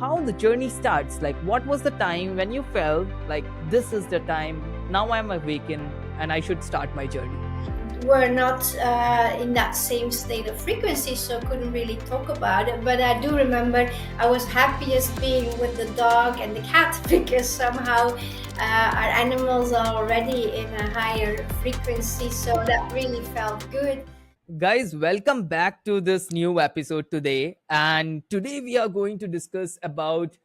how the journey starts. Like, what was the time when you felt like this is the time, now I'm awakened and I should start my journey? Were not in that same state of frequency, so couldn't really talk about it. But I do remember I was happiest being with the dog and the cat because somehow our animals are already in a higher frequency, so that really felt good. Guys, welcome back to this new episode today. And today we are going to discuss about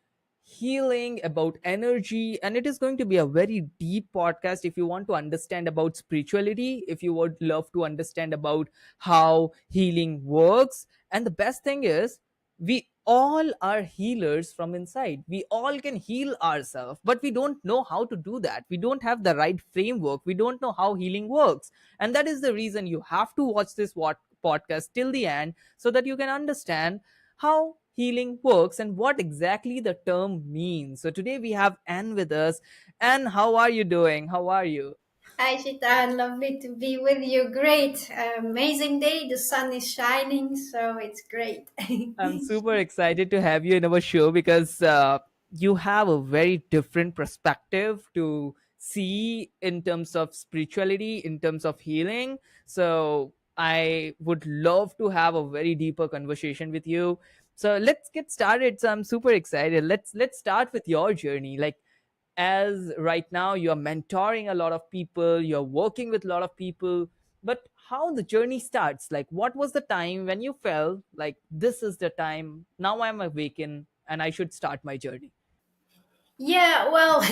healing, about energy, and it is going to be a very deep podcast. If you want to understand about spirituality, if you would love to understand about how healing works, and the best thing is we all are healers from inside. We all can heal ourselves, but we don't know how to do that. We don't have the right framework. We don't know how healing works, and that is the reason you have to watch this podcast till the end so that you can understand how healing works and what exactly the term means. So today we have Anne with us. Anne, how are you doing? How are you? Hi Shitan, lovely to be with you. Great, amazing day. The sun is shining, so it's great. I'm super excited to have you in our show because you have a very different perspective to see in terms of spirituality, in terms of healing. So I would love to have a very deeper conversation with you. So let's get started. So I'm super excited. Let's start with your journey. Like, as right now you're mentoring a lot of people, you're working with a lot of people, but how the journey starts, like what was the time when you felt like this is the time, now I'm awakened and I should start my journey? Yeah, well,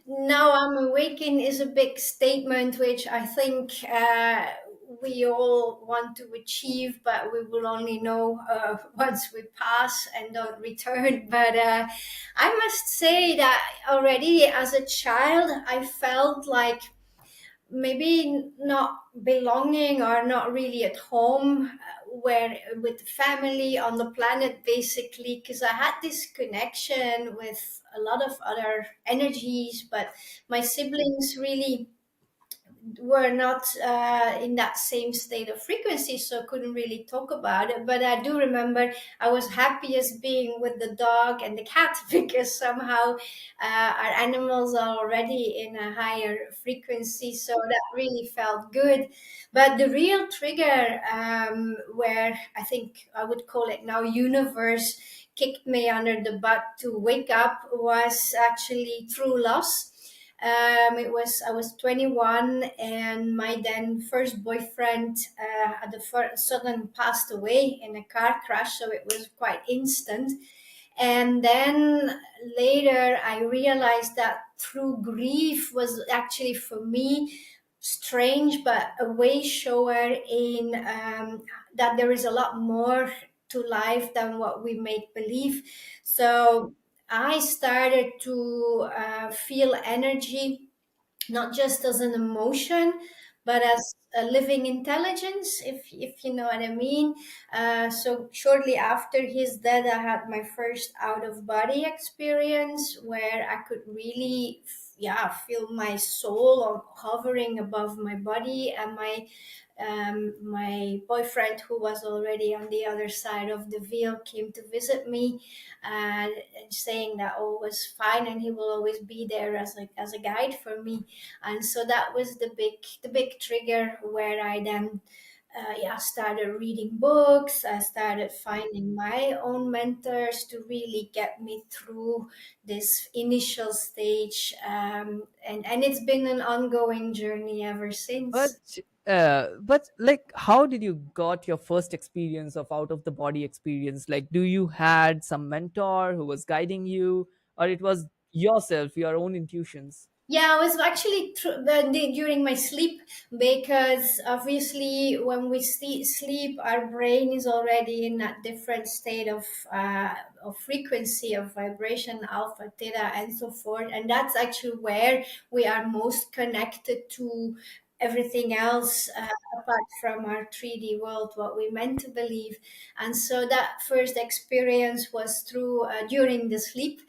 now I'm awakened is a big statement, which I think we all want to achieve, but we will only know once we pass and don't return. But I must say that already as a child, I felt like maybe not belonging or not really at home where with the family on the planet, basically, because I had this connection with a lot of other energies, but my siblings really were not in that same state of frequency, so couldn't really talk about it. But I do remember I was happiest being with the dog and the cat because somehow our animals are already in a higher frequency, so that really felt good. But the real trigger, where I think I would call it now universe kicked me under the butt to wake up, was actually through loss. It was I was 21, and my then first boyfriend at the first sudden passed away in a car crash, so it was quite instant. And then later, I realized that through grief was actually for me strange, but a way shower in that there is a lot more to life than what we make believe. So I started to feel energy not just as an emotion, but as a living intelligence, if you know what I mean. So shortly after his death, I had my first out of body experience where I could really, yeah, feel my soul hovering above my body, and my boyfriend, who was already on the other side of the veil, came to visit me, and saying that all was fine and he will always be there as a guide for me. And so that was the big trigger where I then yeah, started reading books. I started finding my own mentors to really get me through this initial stage, and it's been an ongoing journey ever but since. but like, how did you got your first experience of out of the body experience? Like, do you had some mentor who was guiding you, or it was yourself, your own intuitions? Yeah, I was actually during my sleep, because obviously when we sleep, our brain is already in a different state of frequency, of vibration, alpha, theta, and so forth, and that's actually where we are most connected to everything else, apart from our 3D world, what we meant to believe. And so that first experience was through during the sleep.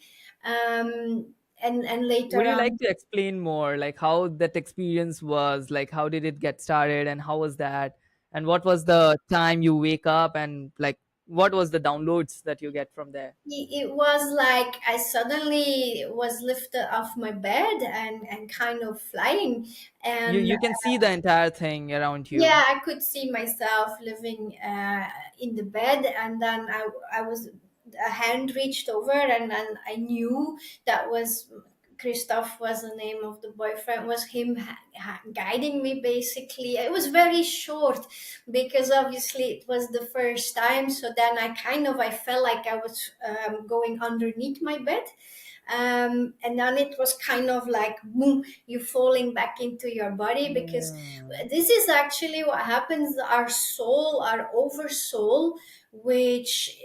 And later Would you like on. to explain more, like how that experience was, like how did it get started and how was that, and what was the time you wake up and like what was the downloads that you get from there? It was like I suddenly was lifted off my bed and kind of flying. And You can see the entire thing around you. yeah, I could see myself living in the bed, and then I was a hand reached over, and then I knew that was Christoph was the name of the boyfriend. Was him guiding me basically. It was very short because obviously it was the first time. So then I felt like I was going underneath my bed, and then it was kind of like boom, you falling back into your body, because Mm. this is actually what happens. Our soul, our oversoul, which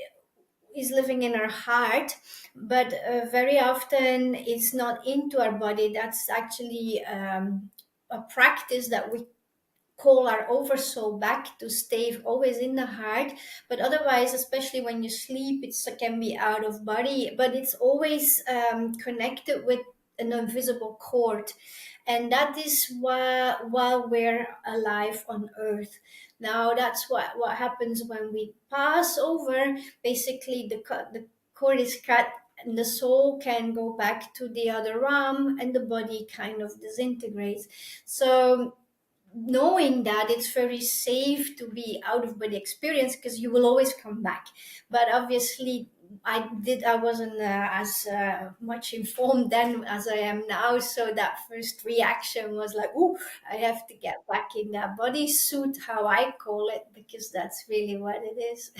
is living in our heart, but very often it's not into our body. That's actually a practice that we call our oversoul back to stay always in the heart. But otherwise, especially when you sleep, it can be out of body, but it's always connected with an invisible cord. And that is while we're alive on earth. Now that's what happens when we pass over. Basically the cord is cut, and the soul can go back to the other realm, and the body kind of disintegrates. So knowing that, it's very safe to be out of body experience, because you will always come back. But obviously I wasn't as much informed then as I am now, so that first reaction was like, oh, I have to get back in that bodysuit, how I call it, because that's really what it is.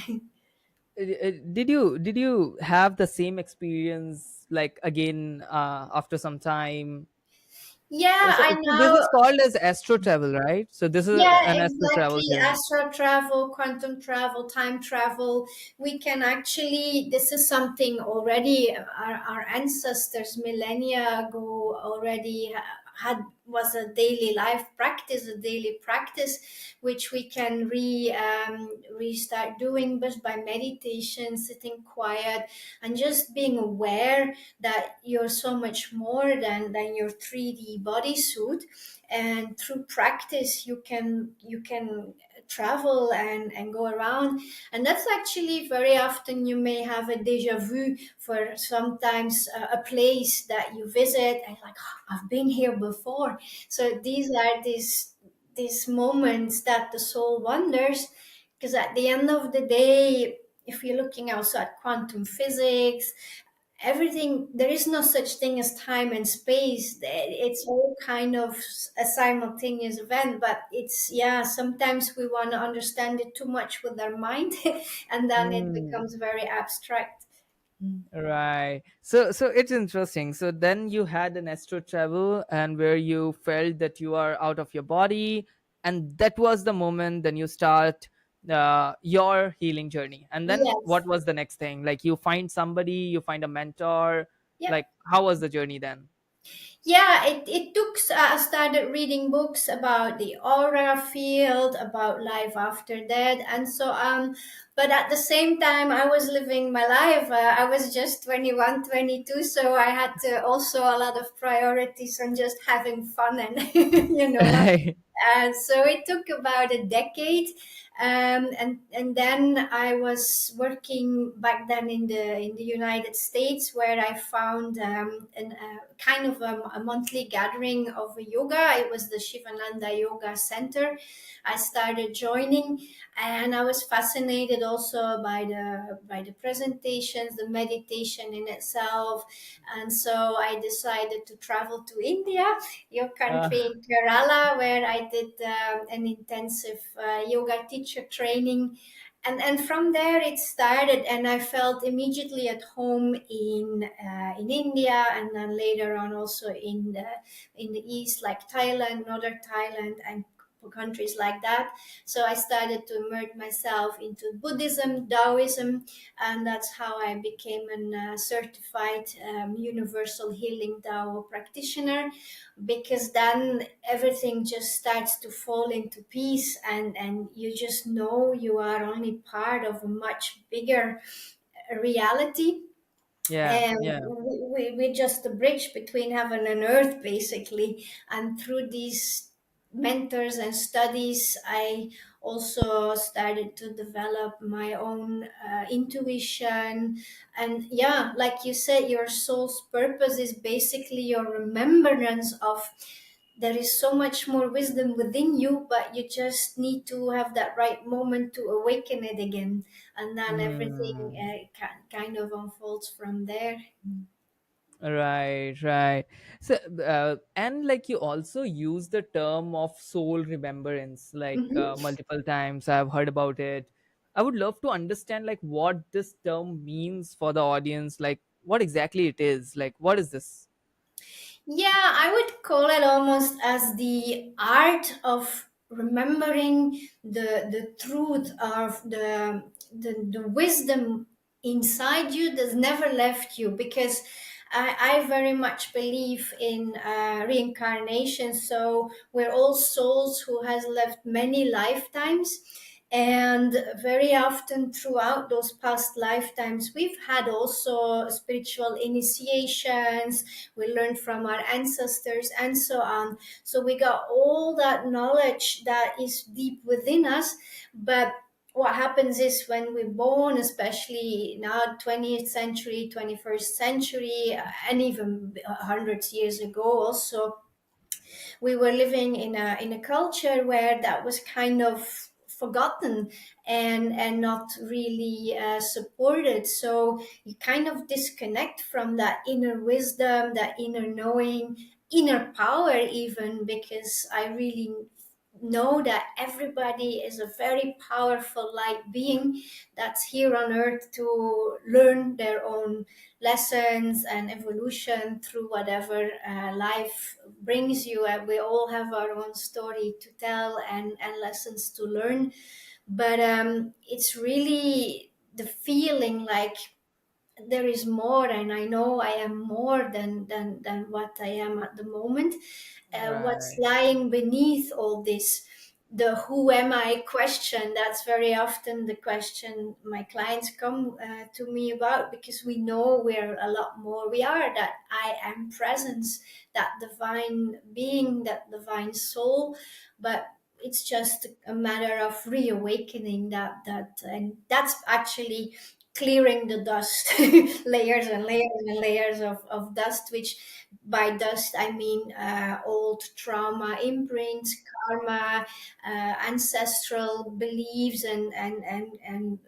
Did you have the same experience like again after some time? Yeah, I So this know. is called as astro travel, right? So this is Yeah, an astro travel exactly. journey. Astral travel, quantum travel, time travel. We can actually, this is something already our ancestors millennia ago already had, was a daily life practice, a daily practice, which we can restart doing just by meditation, sitting quiet, and just being aware that you're so much more than your 3D bodysuit. And through practice you can travel and go around. And that's actually very often you may have a deja vu for sometimes a place that you visit, and like, "Oh, I've been here before." So these are these moments that the soul wonders, because at the end of the day, if you're looking also at quantum physics, everything, there is no such thing as time and space. It's all kind of a simultaneous event. But it's, yeah, sometimes we want to understand it too much with our mind and then it Hmm. becomes very abstract. Right. So it's interesting. So then you had an astro travel and where you felt that you are out of your body, and that was the moment then you start your healing journey. And then what Yes. was the next thing? Like you find somebody, you find a mentor. Yep. Like how was the journey then? Yeah, it took, I started reading books about the aura field, about life after death, and so on. But at the same time, I was living my life. I was just 21, 22, so I had to also a lot of priorities on just having fun and, Right. so it took about a decade, and then I was working back then in the United States, where I found kind of a monthly gathering of yoga. It was the Shivananda Yoga Center. I started joining, and I was fascinated also by the presentations, the meditation in itself, and so I decided to travel to India, your country, Uh, in Kerala, where I did an intensive yoga teacher training. And from there it started, and I felt immediately at home in India, and then later on also in the east, like Thailand, northern Thailand, and countries like that. So I started to immerse myself into Buddhism, Taoism, and that's how I became a certified universal healing Tao practitioner, because then everything just starts to fall into peace, and you just know you are only part of a much bigger reality. yeah, And yeah. we're just a bridge between heaven and earth, basically. And through these mentors and studies, I also started to develop my own intuition. And yeah, like you said, your soul's purpose is basically your remembrance of there is so much more wisdom within you, but you just need to have that right moment to awaken it again, and then everything Hmm. kind of unfolds from there. Right, right. So, and like you also use the term of soul remembrance, like Mhm. multiple times. I've heard about it. I would love to understand like what this term means for the audience, like what exactly it is. Like, what is this? Yeah, I would call it almost as the art of remembering the truth of the wisdom inside you that's never left you, because I very much believe in reincarnation. So we're all souls who has lived many lifetimes, and very often throughout those past lifetimes we've had also spiritual initiations. We learned from our ancestors and so on, so we got all that knowledge that is deep within us. But what happens is when we're born, especially now 20th century, 21st century, and even hundreds years ago also, we were living in a culture where that was kind of forgotten and not really supported. So you kind of disconnect from that inner wisdom, that inner knowing, inner power, even, because I really know that everybody is a very powerful light being that's here on earth to learn their own lessons and evolution through whatever life brings you. And we all have our own story to tell and lessons to learn. But it's really the feeling like there is more, and I know I am more than what I am at the moment. What's Right. lying beneath all this, the who am I question, that's very often the question my clients come to me about, because we know we're a lot more. We are that I am presence, that divine being, that divine soul. But it's just a matter of reawakening that, and that's actually clearing the dust, layers and layers and layers of dust, which by dust I mean old trauma imprints, karma, ancestral beliefs, and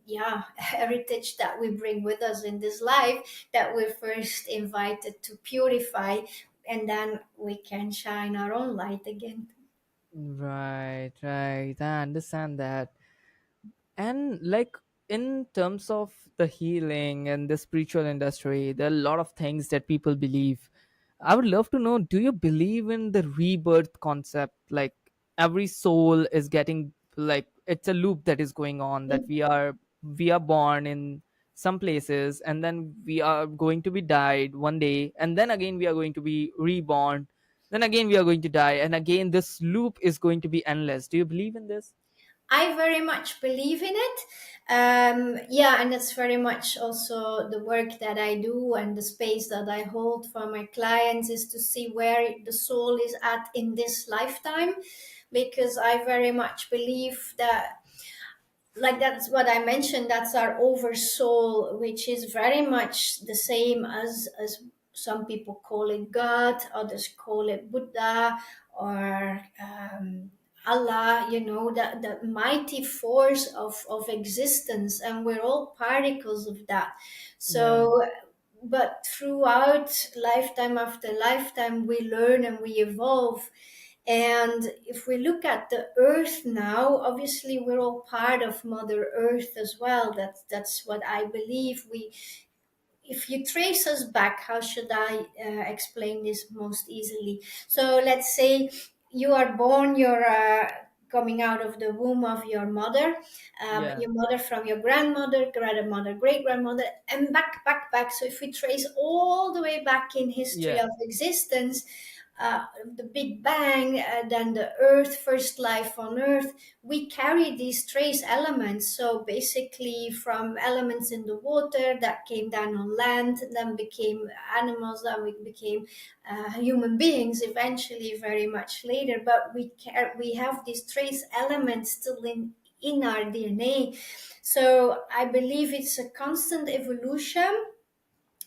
yeah, heritage that we bring with us in this life, that we're first invited to purify, and then we can shine our own light again. Right, right. I understand that. And like in terms of the healing and the spiritual industry, there are a lot of things that people believe. I would love to know, do you believe in the rebirth concept? Like every soul is getting, like it's a loop that is going on, that we are born in some places, and then we are going to be died one day, and then again we are going to be reborn, then again we are going to die, and again this loop is going to be endless. Do you believe in this? I very much believe in it. Yeah, and it's very much also the work that I do and the space that I hold for my clients, is to see where the soul is at in this lifetime, because I very much believe that, like, that's what I mentioned, that's our oversoul, which is very much the same as some people call it God, others call it Buddha, or Allah, that mighty force of existence, and we're all particles of that. Yeah. So, but throughout lifetime after lifetime, we learn and we evolve. And if we look at the earth now, obviously we're all part of Mother Earth as well. That's what I believe. If you trace us back, how should I explain this most easily? So let's say you are born, you're coming out of the womb of your mother, Yeah. your mother from your grandmother, grandmother, great grandmother, and back, back, back. So if we trace all the way back in history Yeah. of existence, the Big Bang, then the Earth, first life on Earth, we carry these trace elements. So basically, from elements in the water that came down on land, then became animals, then we became human beings eventually, very much later. But we have these trace elements still in our DNA. So I believe it's a constant evolution,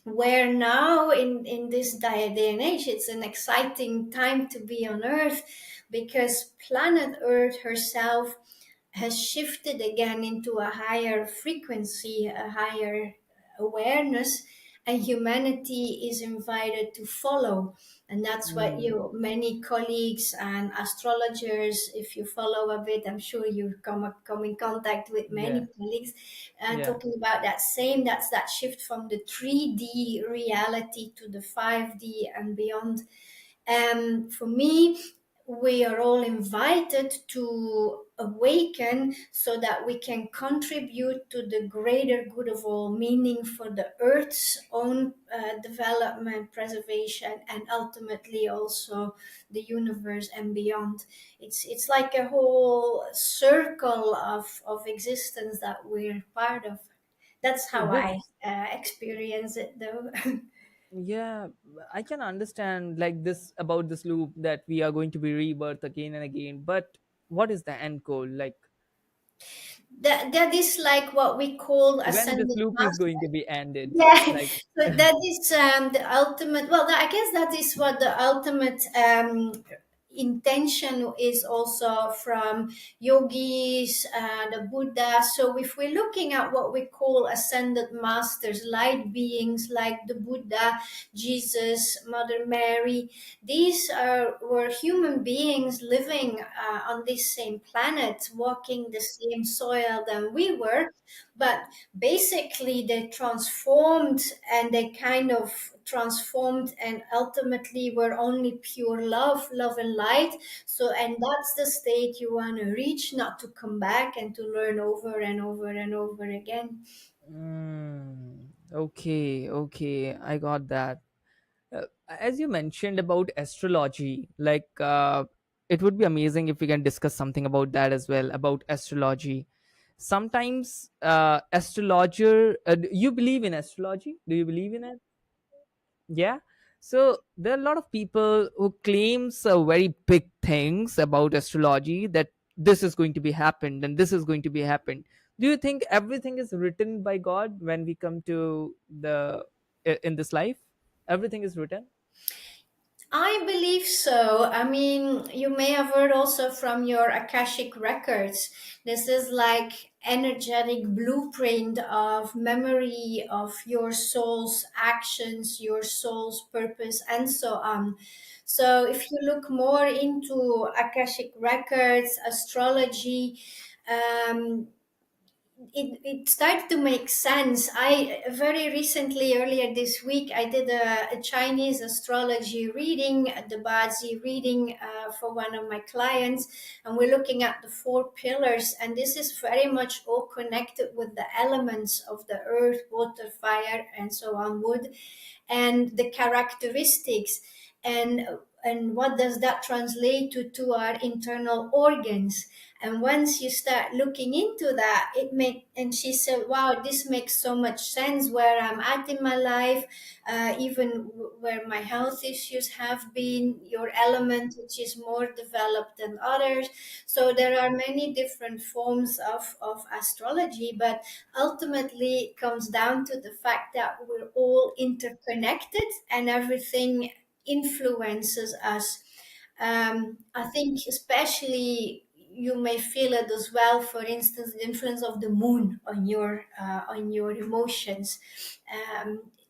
where now in this day and age, it's an exciting time to be on Earth, because planet Earth herself has shifted again into a higher frequency, a higher awareness, and humanity is invited to follow. And that's what Mm, many colleagues and astrologers, if you follow a bit, I'm sure you come in contact with yeah, many colleagues yeah. talking about that's that shift from the 3D reality to the 5D and beyond. For me, we are all invited to awaken so that we can contribute to the greater good of all, meaning for the Earth's own development, preservation, and ultimately also the universe and beyond. It's like a whole circle of existence that we're part of. That's how I This, experience it, though. yeah, I can understand like this about this loop that we are going to be rebirth again and again. But what is the end goal? Like That is like what we call when this ascended loop is going master. to be ended? Yeah, Like, so that is the ultimate. Well, I guess that is what the ultimate intention is, also from yogis, the Buddha. So if we're looking at what we call ascended masters, light beings like the Buddha, Jesus, Mother Mary, these were human beings living on this same planet, walking the same soil than we were, but basically they transformed, and they kind of transformed and ultimately were only pure love and light. So, and that's the state you want to reach, not to come back and to learn over and over and over again. okay, okay, I got that. As you mentioned about astrology, like it would be amazing if we can discuss something about that as well, about astrology. Sometimes astrologer, you believe in astrology? Do you believe in it? Yeah. So there are a lot of people who claims very big things about astrology, that this is going to be happened and this is going to be happened. Do you think everything is written by God when we come to the in this life? Everything is written. I believe so. I mean, you may have heard also from your Akashic records. This is like energetic blueprint of memory of your soul's actions, your soul's purpose, and so on. So if you look more into Akashic records, astrology, um, it started to make sense. I very recently, earlier this week, I did a Chinese astrology reading, the Bazi reading for one of my clients, and we're looking at the four pillars, and this is very much all connected with the elements of the earth, water, fire, and so on, wood, and the characteristics, and what does that translate to our internal organs. And once you start looking into that, it make and she said, wow, this makes so much sense where I'm at in my life, even where my health issues have been, your element which is more developed than others. So there are many different forms of astrology, but ultimately it comes down to the fact that we're all interconnected and everything influences us. I think especially you may feel it as well. For instance, the influence of the moon on your emotions.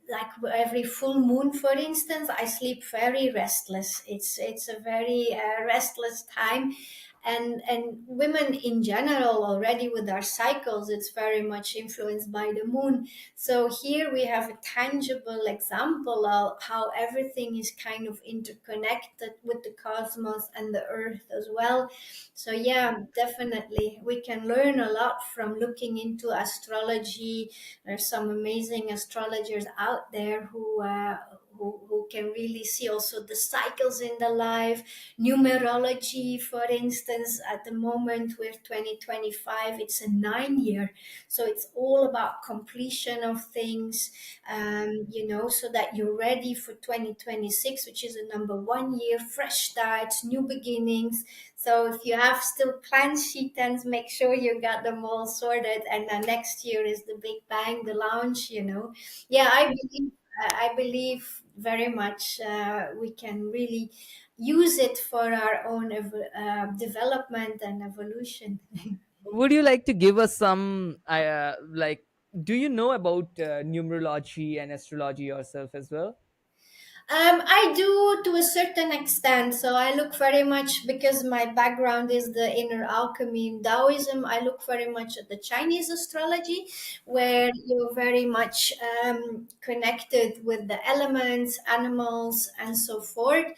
Like every full moon, for instance, I sleep very restless. It's a very restless time, and women in general already with our cycles, it's very much influenced by the moon. So here we have a tangible example of how everything is kind of interconnected with the cosmos and the earth as well. So yeah, definitely we can learn a lot from looking into astrology. There's some amazing astrologers out there who can really see also the cycles in the life. Numerology, for instance, at the moment with 2025, it's a 9 year. So it's all about completion of things, so that you're ready for 2026, which is a number 1 year, fresh starts, new beginnings. So if you have still planned sheet ends, make sure you got them all sorted. And then next year is the big bang, the launch. Yeah, I believe very much we can really use it for our own development and evolution. Would you like to give us some, like, do you know about numerology and astrology yourself as well? I do to a certain extent. So I look very much, because my background is the inner alchemy in Taoism. I look very much at the Chinese astrology, where you're very much connected with the elements, animals, and so forth.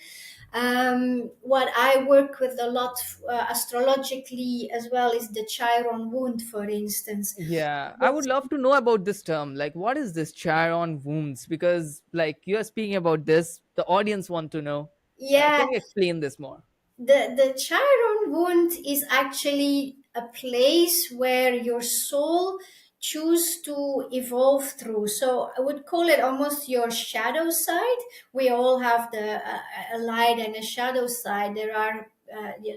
What I work with a lot astrologically as well is the Chiron wound, for instance. Yeah, I would love to know about this term. Like, what is this Chiron wounds? Because, like, you are speaking about this, the audience want to know. Yeah, Can you explain this more? the Chiron wound is actually a place where your soul choose to evolve through. So I would call it almost your shadow side. We all have a light and a shadow side. There are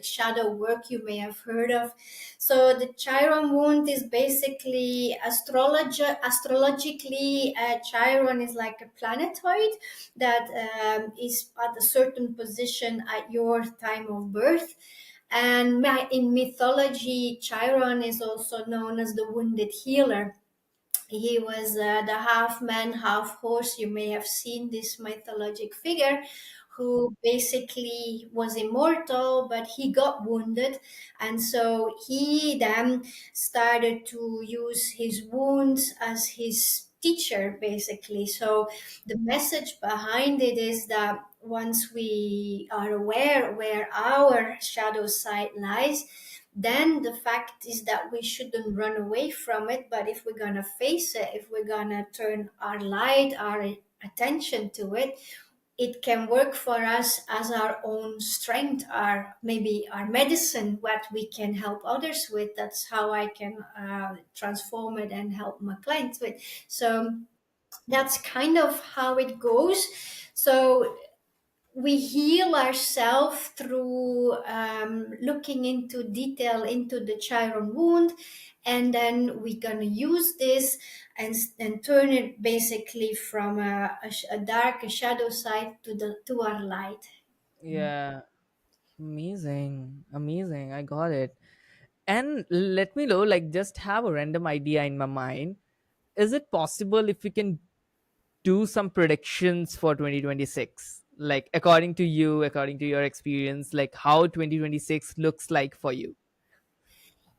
shadow work you may have heard of. So the Chiron wound is basically astrologically. Chiron is like a planetoid that is at a certain position at your time of birth. And in mythology, Chiron is also known as the wounded healer. He was the half man, half horse. You may have seen this mythologic figure who basically was immortal, but he got wounded. And so he then started to use his wounds as his teacher, basically. So the message behind it is that once we are aware where our shadow side lies, then the fact is that we shouldn't run away from it. But if we're going to face it, if we're going to turn our light, our attention to it, it can work for us as our own strength, our maybe our medicine, what we can help others with. That's how I can transform it and help my clients with. So that's kind of how it goes. So we heal ourselves through looking into detail into the Chiron wound, and then we're gonna use this and turn it basically from a dark, a shadow side to our light. Yeah, amazing, amazing. I got it. And let me know, like, just have a random idea in my mind. Is it possible if we can do some predictions for 2026? Like, according to you, according to your experience, like how 2026 looks like for you?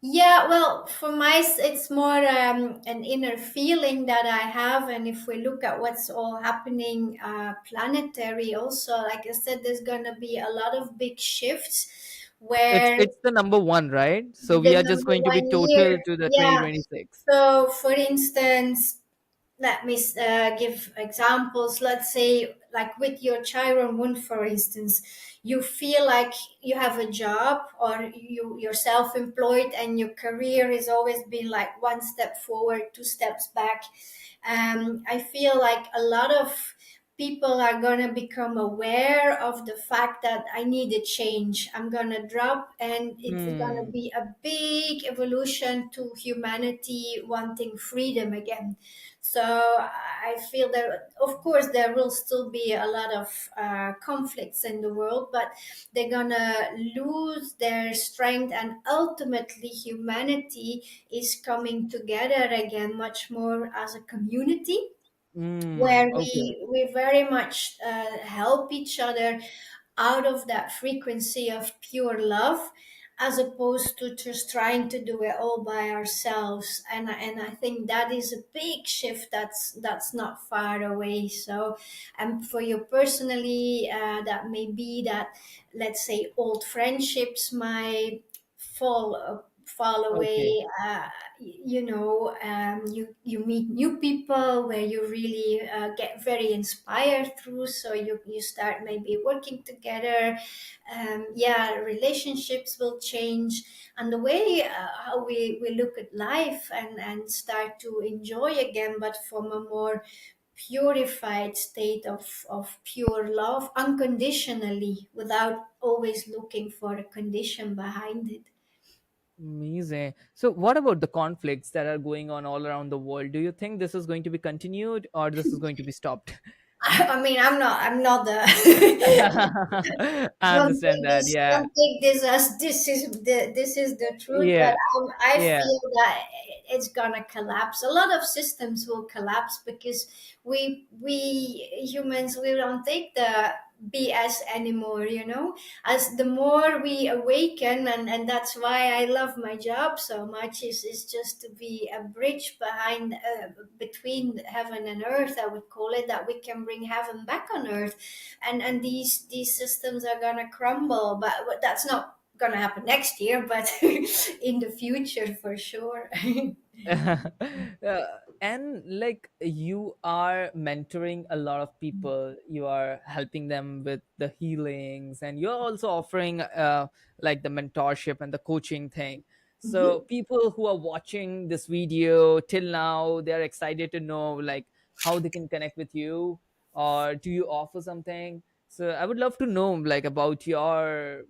Yeah, well, for it's more an inner feeling that I have. And if we look at what's all happening planetary, also, like I said, there's going to be a lot of big shifts It's where it's the number one, right? So the we are just number going to be 1 year, total to the yeah. 2026. So, for instance, let me give examples. Let's say, like with your Chiron wound, for instance, you feel like you have a job, or you're self-employed, and your career has always been like one step forward, two steps back. I feel like a lot of people are going to become aware of the fact that I need a change. I'm going to drop, and it's going to Hmm. be a big evolution to humanity wanting freedom again. So I feel that, of course, there will still be a lot of conflicts in the world, but they're gonna lose their strength, and ultimately, humanity is coming together again, much more as a community, Hmm. where Okay. we very much help each other out of that frequency of pure love, as opposed to just trying to do it all by ourselves. And I think that is a big shift that's not far away. So, and for you personally, that may be that, let's say, old friendships might fall fall Okay. away. You meet new people where you really get very inspired through. So you start maybe working together. Yeah, relationships will change, and the way how we look at life and start to enjoy again, but from a more purified state of pure love unconditionally without always looking for a condition behind it. Amazing. So, what about the conflicts that are going on all around the world? Do you think this is going to be continued or this is going to be stopped? I mean, I'm not the I understand that. Yeah. don't take this as this is the truth, but Yeah. I Yeah. feel that it's gonna collapse. A lot of systems will collapse because we humans, we don't take the BS anymore, as the more we awaken, and that's why I love my job so much, is just to be a bridge behind between heaven and earth, I would call it, that we can bring heaven back on earth. And these systems are gonna crumble, but that's not gonna happen next year, but in the future for sure. Uh, and like you are mentoring a lot of people, you are helping them with the healings, and you're also offering like the mentorship and the coaching thing. So Mhm. people who are watching this video till now, they're excited to know like how they can connect with you, or do you offer something? So I would love to know like about your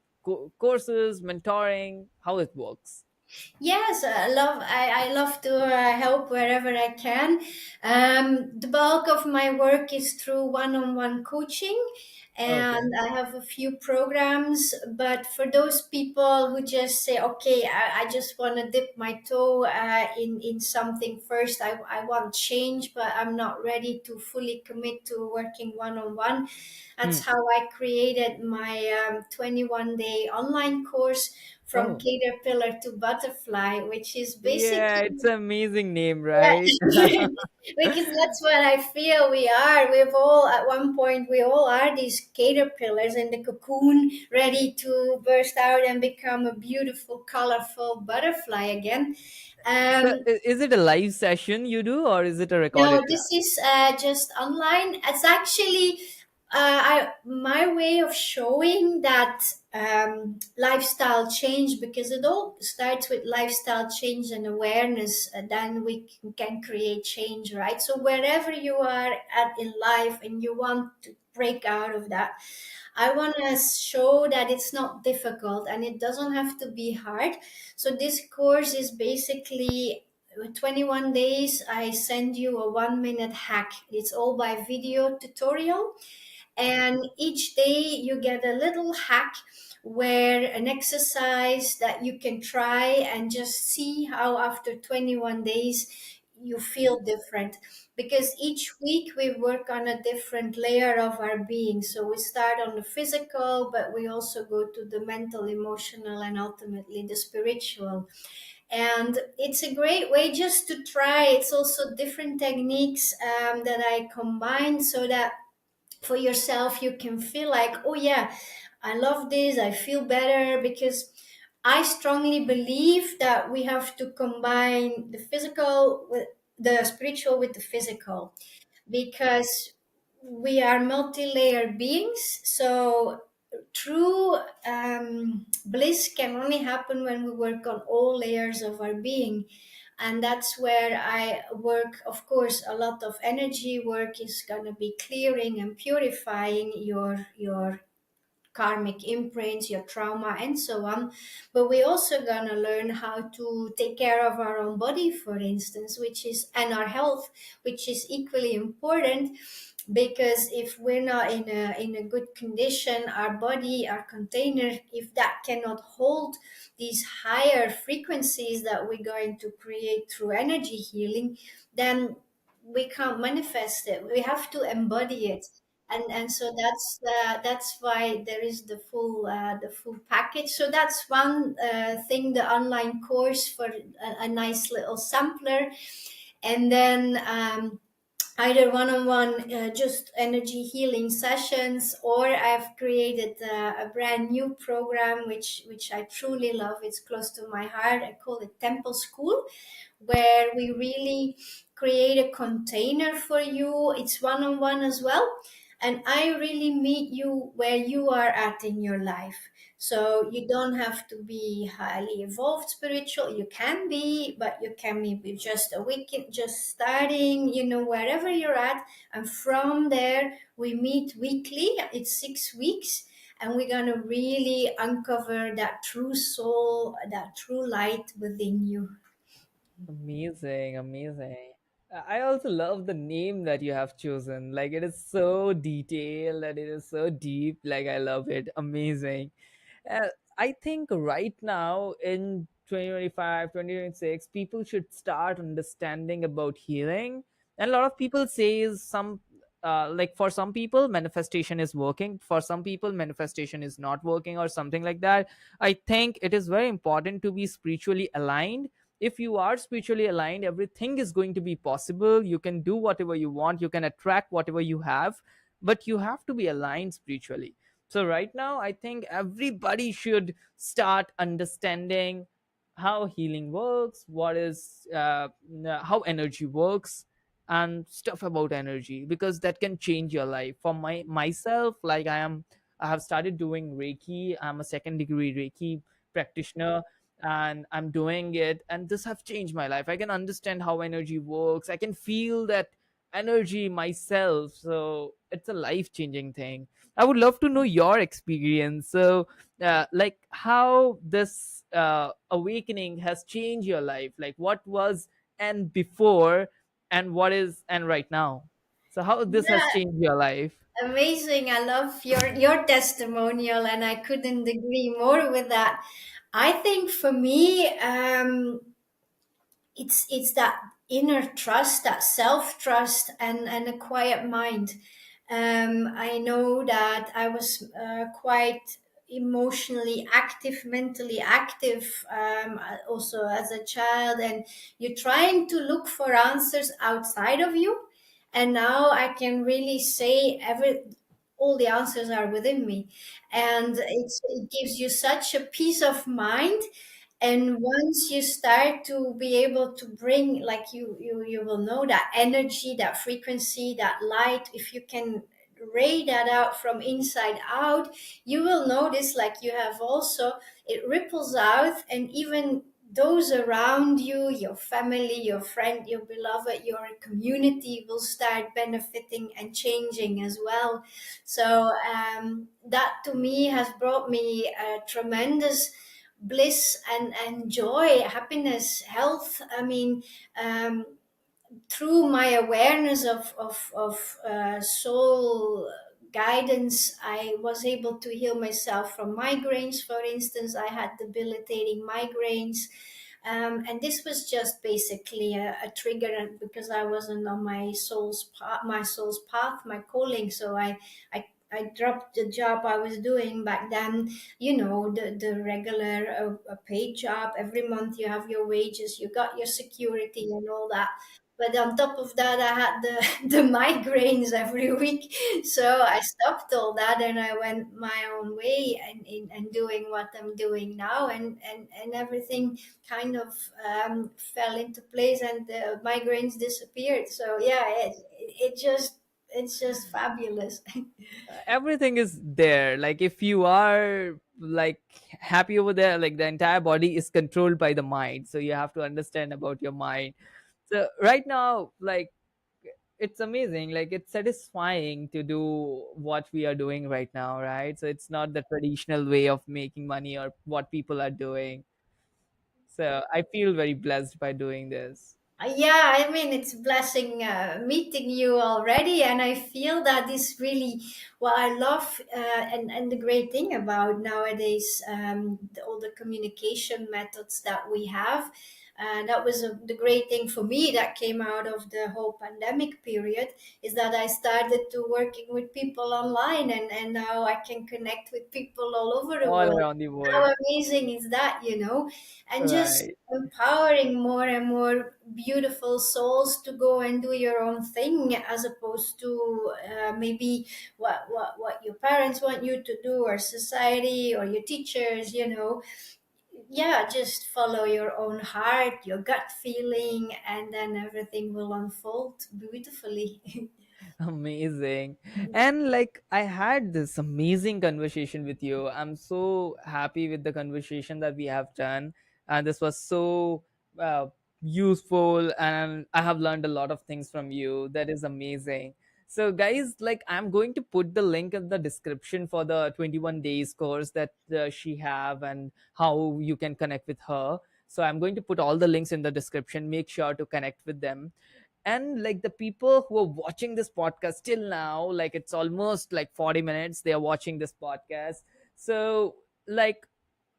courses, mentoring, how it works. Yes, I love to help wherever I can. The bulk of my work is through one-on-one coaching, Okay. and I have a few programs. But for those people who just say, "Okay, I just want to dip my toe in something first. I want change, but I'm not ready to fully commit to working one-on-one." That's Hmm. how I created my 21-day online course, from Oh. caterpillar to butterfly, which is Yeah, it's basically, an amazing name, right? yeah, because that's what I feel we are. We've all, at one point, we all are these caterpillars in the cocoon, ready to burst out and become a beautiful, colorful butterfly again. So, Um, is it a live session you do, or is it a no, recorded this class? is just online. It's actually my way of showing that lifestyle change, because it all starts with lifestyle change and awareness. Then we can create change, right? So wherever you are at in life and you want to break out of that, I want to show that it's not difficult and it doesn't have to be hard. So this course is basically 21 days. I send you a 1 minute hack. It's all by video tutorial. And each day you get a little hack where an exercise that you can try and just see how after 21 days you feel different, because each week we work on a different layer of our being. So we start on the physical, but we also go to the mental, emotional, and ultimately the spiritual. And it's a great way just to try. It's also different techniques that I combine, so that for yourself you can feel like, oh yeah, I love this, I feel better. Because I strongly believe that we have to combine the physical with the spiritual with the physical, because we are multi-layered beings. So true bliss can only happen when we work on all layers of our being. And that's where I work. Of course, a lot of energy work is going to be clearing and purifying your karmic imprints, your trauma, and so on. But we also gonna learn how to take care of our own body, for instance, which is, and our health, which is equally important. Because if we're not in a good condition, our body, our container, if that cannot hold these higher frequencies that we're going to create through energy healing, then we can't manifest it. We have to embody it. And so that's why there is the full package. So that's one thing, the online course, for a nice little sampler. And then either one-on-one just energy healing sessions, or I've created a brand new program which I truly love. It's close to my heart. I call it Temple School, where we really create a container for you. It's one-on-one as well, and I really meet you where you are at in your life. So you don't have to be highly evolved spiritual. You can be, but you can be just a weekend, just starting, wherever you're at. And from there, we meet weekly. It's 6 weeks. And we're going to really uncover that true soul, that true light within you. Amazing, amazing. I also love the name that you have chosen. Like it is so detailed and it is so deep. Like I love it. Amazing. Uh, I think right now in 2025, 2026, people should start understanding about healing. And a lot of people say is some like for some people manifestation is working, for some people manifestation is not working or something like that. I think it is very important to be spiritually aligned. If you are spiritually aligned, everything is going to be possible. You can do whatever you want, you can attract whatever you have, but you have to be aligned spiritually. So right now I think everybody should start understanding how healing works, what is how energy works, and stuff about energy, because that can change your life. For myself, like I have started doing Reiki. I'm a second degree Reiki practitioner, and I'm doing it, and this have changed my life. I can understand how energy works, I can feel that energy myself. So it's a life changing thing. I would love to know your experience. So like how this awakening has changed your life, like what was and before, and what is and right now. So how this has Yeah, changed your life. amazing. I love your testimonial, and I couldn't agree more with that. I think for me, it's that inner trust, that self trust, and a quiet mind. I know that I was quite emotionally active, mentally active, also as a child, and you're trying to look for answers outside of you. And now I can really say all the answers are within me, and it gives you such a peace of mind. And once you start to be able to bring, like, you will know that energy, that frequency, that light, if you can ray that out from inside out, you will notice, like, you have also, it ripples out, and even those around you, your family, your friend, your beloved, your community will start benefiting and changing as well. So that to me has brought me a tremendous bliss and joy, happiness, health. I mean, through my awareness of soul guidance, I was able to heal myself from migraines. For instance, I had debilitating migraines. And this was just basically a trigger, because I wasn't on my soul's path, my calling. So I dropped the job I was doing back then, the regular paid job. Every month you have your wages, you got your security and all that. But on top of that, I had the migraines every week. So I stopped all that, and I went my own way, and doing what I'm doing now, and everything kind of fell into place, and the migraines disappeared. So yeah, it's just fabulous. Everything is there. Like if you are like happy over there, like the entire body is controlled by the mind, so you have to understand about your mind. So right now, like it's amazing, like it's satisfying to do what we are doing right now, right? So it's not the traditional way of making money or what people are doing. So I feel very blessed by doing this. Yeah, I mean, it's a blessing meeting you already, and I feel that is really what I love. And the great thing about nowadays, all the communication methods that we have. that was the great thing for me that came out of the whole pandemic period, is that I started to working with people online, and now I can connect with people all over the All world. around the How world. amazing is that, you know? And just Right. empowering more and more beautiful souls to go and do your own thing, as opposed to maybe what your parents want you to do, or society, or your teachers, you know. Yeah, just follow your own heart, your gut feeling, and then everything will unfold beautifully. Amazing. And like I had this amazing conversation with you. I'm so happy with the conversation that we have done. And this was so uh, useful, and I have learned a lot of things from you. That is amazing. So guys, like I'm going to put the link in the description for the 21 days course that she have, and how you can connect with her. So I'm going to put all the links in the description. Make sure to connect with them. And like the people who are watching this podcast till now, like it's almost like 40 minutes they are watching this podcast. So like,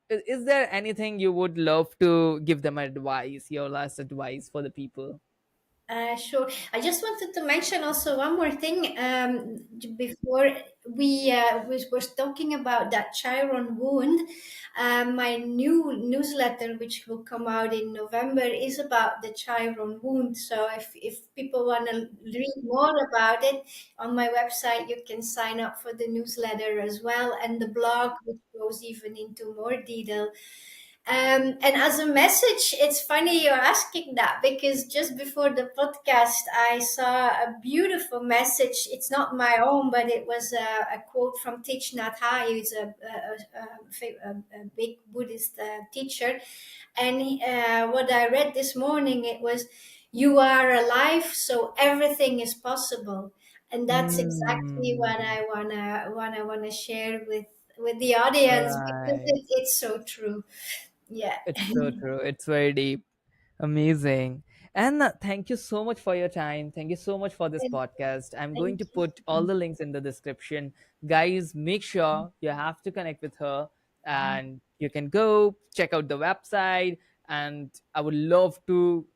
is there anything you would love to give them advice, your last advice for the people? Sure. I just wanted to mention also one more thing. Before we were talking about that Chiron wound, my new newsletter, which will come out in November, is about the Chiron wound. So if people want to read more about it, on my website, you can sign up for the newsletter as well, and the blog, which goes even into more detail. And as a message, it's funny you're asking that, because just before the podcast, I saw a beautiful message. It's not my own, but it was a quote from Thich Nhat Hanh, who's a big Buddhist teacher. And what I read this morning, it was, "You are alive, so everything is possible." And that's exactly what Hmm. I wanna share with the audience, because Right. it's so true. Yeah. It's so true. It's very deep. Amazing. And thank you so much for your time. Thank you so much for this Thank podcast. I'm going thank to put all you. the links in the description. Guys, make sure you have to connect with her, and you can go check out the website. And I would love to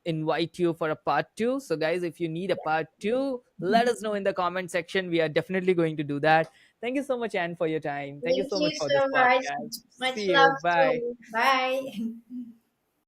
invite you for a part 2. So, guys, if you need a part 2, let us know in the comment section. We are definitely going to do that. Thank you so much, Anne, for your time. Thank you Thank so you much for this so much. podcast. Much See you. love Bye. too. Bye.